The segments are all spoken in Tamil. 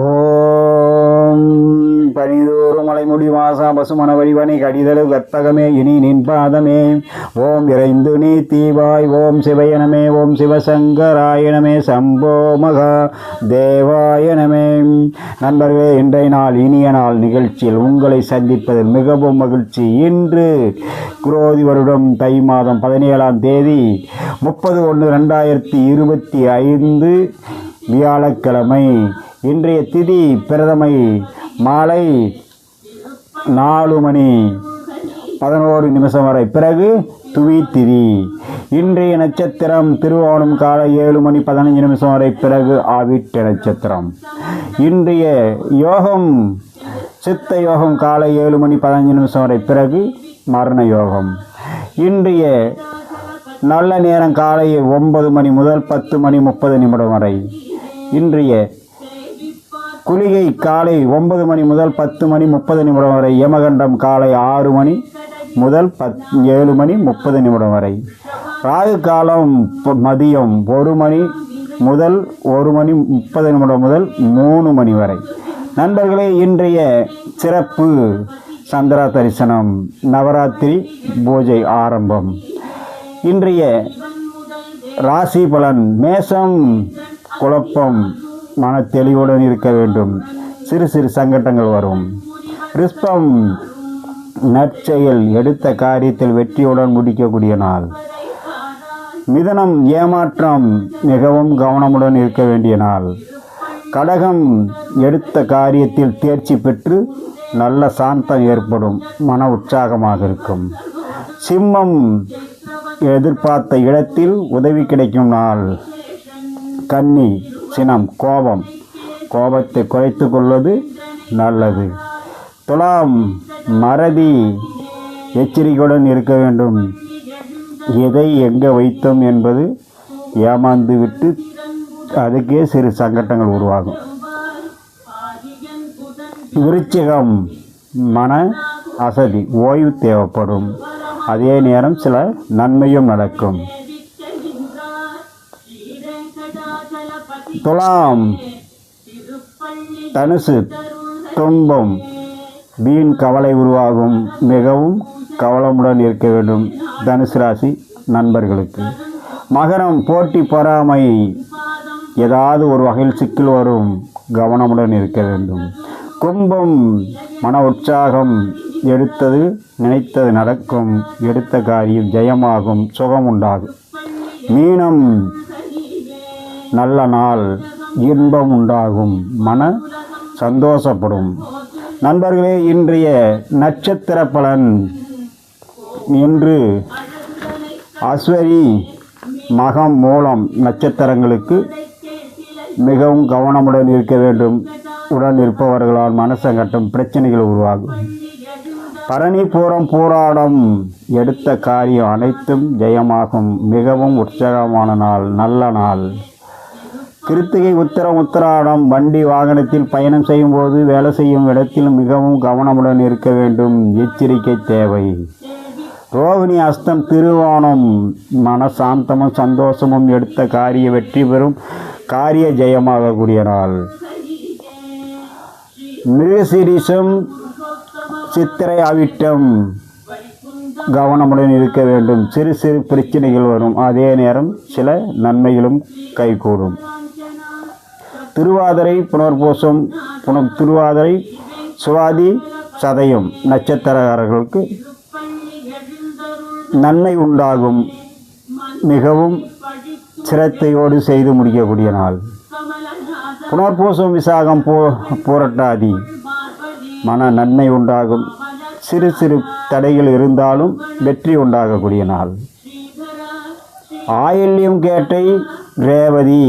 ஓம் பனிதோறும் மலைமுடி வாசா பசுமன வழிவனை கடிதழு கற்பகமே இனி நின் பாதமே. ஓம் இறைந்து நீ தீவாய். ஓம் சிவயனமே. ஓம் சிவசங்கராயணமே. சம்போ மகா தேவாயணமே. நண்பர்களே, இன்றைய நாள் இனிய நாள் நிகழ்ச்சியில் உங்களை சந்திப்பதில் மிகவும் மகிழ்ச்சி. இன்று குரோதி வருடம் தை மாதம் 17ஆம் தேதி 30/1/2025 வியாழக்கிழமை. இன்றைய திதி பிரதமை மாலை 4:11 வரை, பிறகு துவி திதி. இன்றைய நட்சத்திரம் திருவோணம் காலை 7:15 வரை, பிறகு ஆவிட்ட நட்சத்திரம். இன்றைய யோகம் சித்த யோகம் காலை 7:15 வரை, பிறகு மரண யோகம். இன்றைய நல்ல நேரம் காலை 9 மணி முதல் 10:30 வரை. இன்றைய குளிகை காலை 9 மணி முதல் 10:30 வரை. யமகண்டம் காலை 6 மணி முதல் 7:30 வரை. ராகு காலம் மதியம் 1 மணி முதல் 1:30 முதல் 3 மணி வரை. நண்பர்களே, இன்றைய சிறப்பு சந்திரா தரிசனம், நவராத்திரி பூஜை ஆரம்பம். இன்றைய ராசி பலன்: மேஷம் குழப்பம், மன தெளிவுடன் இருக்க வேண்டும், சிறு சிறு சங்கடங்கள் வரும். ரிஷபம் நற்செயல், எடுத்த காரியத்தில் வெற்றியுடன் முடிக்கக்கூடிய நாள். மிதுனம் ஏமாற்றம், மிகவும் கவனமுடன் இருக்க வேண்டிய நாள். கடகம் எடுத்த காரியத்தில் தேர்ச்சி பெற்று நல்ல சாந்தம் ஏற்படும், மன உற்சாகமாக இருக்கும். சிம்மம் எதிர்பார்த்த இடத்தில் உதவி கிடைக்கும் நாள். கன்னி சினம் கோபத்தை குறைத்து கொள்வது நல்லது. துலாம் மறதி, எச்சரிக்கையுடன் இருக்க வேண்டும். எதை எங்கே வைத்தோம் என்பது ஏமாந்து விட்டு அதுக்கே சிறு சங்கடங்கள் உருவாகும். விருச்சிகம் மன அசதி, ஓய்வு தேவைப்படும். அதே நேரம் சில நன்மையும் நடக்கும். துலாம் தனுசு துன்பம், வீண் கவலை உருவாகும், மிகவும் கவனமுடன் இருக்க வேண்டும் தனுசு ராசி நண்பர்களுக்கு. மகரம் போட்டி பொறாமை, ஏதாவது ஒரு வகையில் சிக்கல் வரும், கவனமுடன் இருக்க வேண்டும். கும்பம் மன உற்சாகம், எடுத்தது நினைத்தது நடக்கும், எடுத்த காரியம் ஜெயமாகும், சுகம் உண்டாகும். மீனம் நல்ல நாள், இன்பம் உண்டாகும், மன சந்தோஷப்படும். நண்பர்களே, இன்றைய நட்சத்திர பலன்: இன்று அஸ்வரி மகம் மூலம் நட்சத்திரங்களுக்கு மிகவும் கவனமுடன் இருக்க வேண்டும். உடன் இருப்பவர்களால் மனசங்கட்டம் பிரச்சனைகள் உருவாகும். பரணி பூரம் பூராடம், எடுத்த காரியம் அனைத்தும் ஜெயமாகும், மிகவும் உற்சாகமான நாள், நல்ல நாள். கிருத்திகை உத்திரம் உத்திராடம், வண்டி வாகனத்தில் பயணம் செய்யும் போது வேலை செய்யும் இடத்தில் மிகவும் கவனமுடன் இருக்க வேண்டும், எச்சரிக்கை தேவை. ரோகிணி அஸ்தம் திருவோணம், மன சாந்தமும் சந்தோஷமும், எடுத்த காரிய வெற்றி பெறும், காரிய ஜெயமாகக்கூடிய நாள். மிருகசீரிஷம் சித்திரை அவிட்டம், கவனமுடன் இருக்க வேண்டும், சிறு சிறு பிரச்சனைகள் வரும், அதே நேரம் சில நன்மைகளும் கைகூடும். திருவாதிரை புனர்பூசம் திருவாதிரை சுவாதி சதயம் நட்சத்திரக்காரர்களுக்கு நன்மை உண்டாகும், மிகவும் சிரத்தையோடு செய்து முடிக்கக்கூடிய நாள். புனர்பூசம் விசாகம் பூரட்டாதி மன நன்மை உண்டாகும், சிறு சிறு தடைகள் இருந்தாலும் வெற்றி உண்டாகக்கூடிய நாள். ஆயில்யம் கேட்டை ரேவதி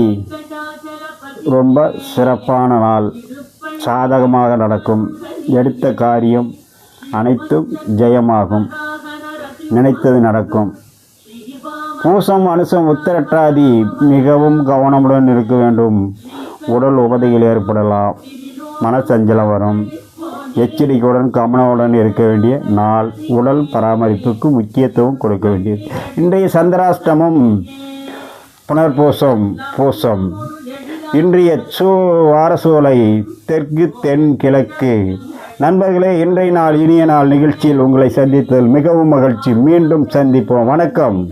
ரொம்ப சிறப்பான நாள், சாதகமாக நடக்கும், எடுத்த காரியம் அனைத்தும் ஜெயமாகும், நினைத்தது நடக்கும். பூசம் அனுசம் உத்திரட்டாதி மிகவும் கவனமுடன் இருக்க வேண்டும், உடல் உபதைகள் ஏற்படலாம், மனசஞ்சலம் வரும், எச்சரிக்கையுடன் கவனமுடன் இருக்க வேண்டிய நாள். உடல் பராமரிப்புக்கு முக்கியத்துவம் கொடுக்க வேண்டியது. இன்றைய சந்திராஷ்டமம் புனர்பூசம் பூசம் இன்றைய வாரசோலை தெற்கு தென் கிழக்கு. நண்பர்களே, இன்றைய நாள் இனிய நாள் நிகழ்ச்சியில் உங்களை சந்தித்ததில் மிகவும் மகிழ்ச்சி. மீண்டும் சந்திப்போம். வணக்கம்.